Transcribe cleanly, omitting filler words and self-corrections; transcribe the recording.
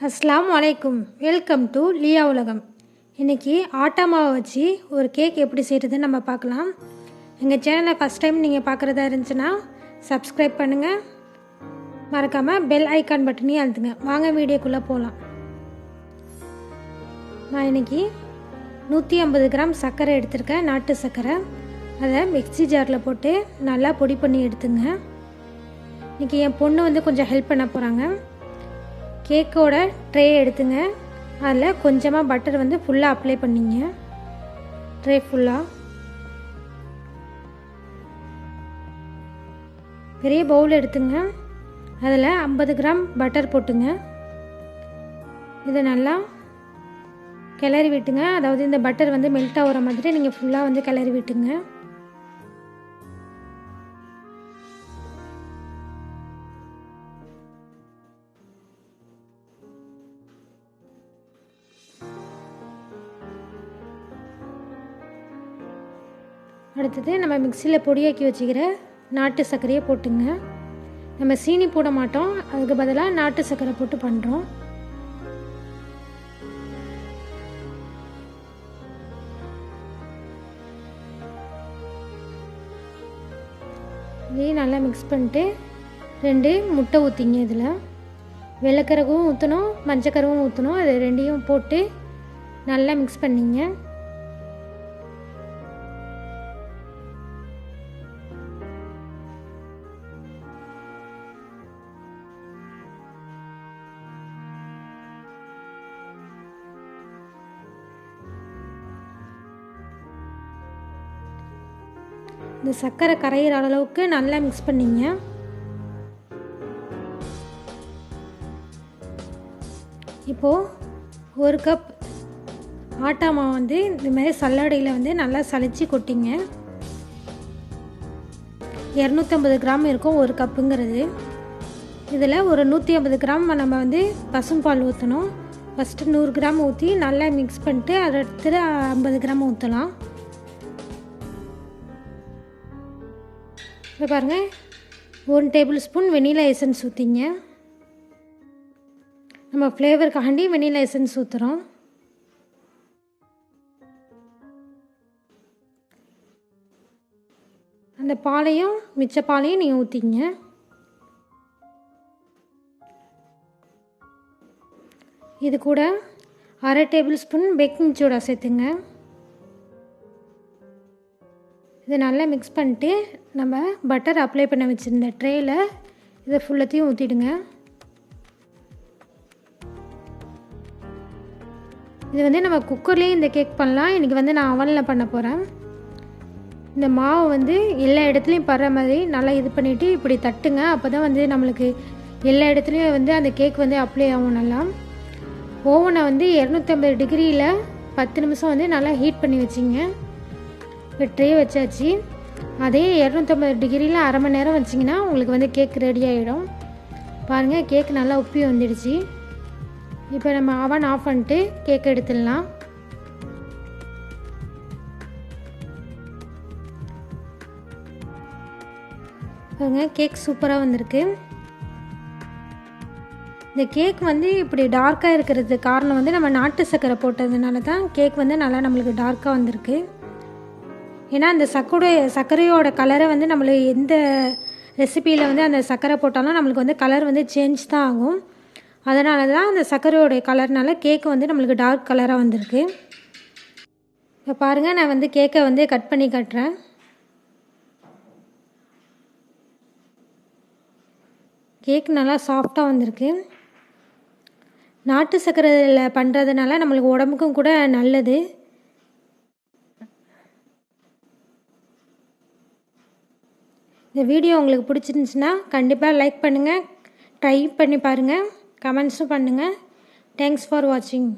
அஸ்ஸலாமு அலைக்கும். Welcome to லியா உலகம். இன்றைக்கி ஆட்டா மாவை வச்சு ஒரு கேக் எப்படி செய்கிறதுன்னு நம்ம பார்க்கலாம். எங்கள் சேனலை ஃபஸ்ட் டைம் நீங்கள் பார்க்குறதா இருந்துச்சுன்னா சப்ஸ்கிரைப் பண்ணுங்கள், மறக்காமல் பெல் ஐக்கான் பட்டனையும் அழுத்துங்க. வாங்க வீடியோக்குள்ளே போகலாம். நான் இன்றைக்கி 150 கிராம் சர்க்கரை எடுத்திருக்கேன், நாட்டு சர்க்கரை. அதை மிக்ஸி ஜாரில் போட்டு நல்லா பொடி பண்ணி எடுத்துங்க. இன்றைக்கி என் பொண்ணு கொஞ்சம் ஹெல்ப் பண்ண போகிறாங்க. கேக்கோட ட்ரே எடுத்துங்க. அதில் கொஞ்சமாக பட்டர் ஃபுல்லாக அப்ளை பண்ணிங்க. ட்ரே ஃபுல்லாக பெரிய பவுல் எடுத்துங்க. அதில் 50 கிராம் பட்டர் போட்டுங்க. இதை நல்லா கிளறி விட்டுங்க. அதாவது இந்த பட்டர் மெல்ட் ஆகிற மாதிரி நீங்கள் ஃபுல்லாக கிளறி விட்டுங்க. அடுத்தது நம்ம மிக்சியில் பொடியாக்கி வச்சுக்கிற நாட்டு சர்க்கரையை போட்டுங்க. நம்ம சீனி போட மாட்டோம், அதுக்கு பதிலாக நாட்டு சர்க்கரை போட்டு பண்ணுறோம். இதையும் நல்லா மிக்ஸ் பண்ணிட்டு 2 முட்டை ஊற்றிங்க. இதில் வெள்ளைக்கருவும் ஊற்றணும், மஞ்சக்கருவும் ஊற்றணும். அது ரெண்டையும் போட்டு நல்லா மிக்ஸ் பண்ணிங்க. இந்த சர்க்கரை கரையிற அளவுக்கு நல்லா மிக்ஸ் பண்ணிங்க. இப்போது 1 கப் ஆட்டா மாவு இந்த மாதிரி சல்லடையில் நல்லா சலிச்சு கொட்டிங்க. 250 கிராம் இருக்கும் 1 கப்புங்கிறது. இதில் ஒரு 150 கிராம் நம்ம பசும்பால் ஊற்றணும். ஃபஸ்ட்டு 100 கிராம் ஊற்றி நல்லா மிக்ஸ் பண்ணிட்டு அதை எடுத்துட்டு 50 கிராம் ஊற்றலாம். இப்போ பாருங்கள், 1 டேபிள் ஸ்பூன் வெனிலா எசன்ஸ் ஊற்றிங்க. நம்ம ஃப்ளேவருக்காண்டி வெனிலா எசன்ஸ் ஊற்றுறோம். அந்த பாலையும் மிச்ச பாலையும் நீங்கள் ஊற்றிங்க. இது கூட 1/2 டேபிள் ஸ்பூன் பேக்கிங் சோடா சேர்த்துங்க. இதை நல்லா மிக்ஸ் பண்ணிட்டு நம்ம பட்டர் அப்ளை பண்ண வச்சுருந்த ட்ரேயில் இதை ஃபுல்லத்தையும் ஊற்றிடுங்க. இது நம்ம குக்கர்லேயும் இந்த கேக் பண்ணலாம். இன்றைக்கி நான் அவனில் பண்ண போகிறேன். இந்த மாவு எல்லா இடத்துலையும் படுற மாதிரி நல்லா இது பண்ணிவிட்டு இப்படி தட்டுங்க. அப்போ தான் நம்மளுக்கு எல்லா இடத்துலையும் அந்த கேக் அப்ளை ஆகும். நல்லா ஓவனை 250 டிகிரியில் 10 நிமிஷம் நல்லா ஹீட் பண்ணி வச்சிங்க. இப்போ ட்ரே வச்சாச்சு. அதே 250 டிகிரியில் அரை மணி நேரம் வச்சிங்கன்னா உங்களுக்கு கேக் ரெடி ஆகிடும். பாருங்கள், கேக் நல்லா உப்பி வந்துடுச்சு. இப்போ நம்ம அவன் ஆஃப் பண்ணிட்டு கேக் எடுத்துடலாம். பாருங்கள், கேக் சூப்பராக வந்திருக்கு. இந்த கேக் இப்படி டார்க்காக இருக்கிறது காரணம் நம்ம நாட்டு சர்க்கரை போட்டதுனால தான் கேக் நல்லா நம்மளுக்கு டார்க்காக வந்திருக்கு. ஏன்னா அந்த சர்க்கரையோட கலரை நம்மளுக்கு எந்த ரெசிப்பியில் அந்த சர்க்கரை போட்டாலும் நம்மளுக்கு கலர் சேஞ்ச் தான் ஆகும். அதனால தான் அந்த சர்க்கரையோடைய கலர்னால கேக்கு நம்மளுக்கு டார்க் கலராக வந்திருக்கு. இப்போ பாருங்கள், நான் கேக்கை கட் பண்ணி காட்டுறேன். கேக் நல்லா சாஃப்டாக வந்திருக்கு. நாட்டு சர்க்கரையில் பண்ணுறதுனால நம்மளுக்கு உடம்புக்கும் கூட நல்லது. இந்த வீடியோ உங்களுக்கு பிடிச்சிருந்துச்சுன்னா கண்டிப்பாக லைக் பண்ணுங்கள், ட்ரை பண்ணி பாருங்கள், கமெண்ட்ஸும் பண்ணுங்கள். தேங்க்ஸ் ஃபார் வாட்சிங்.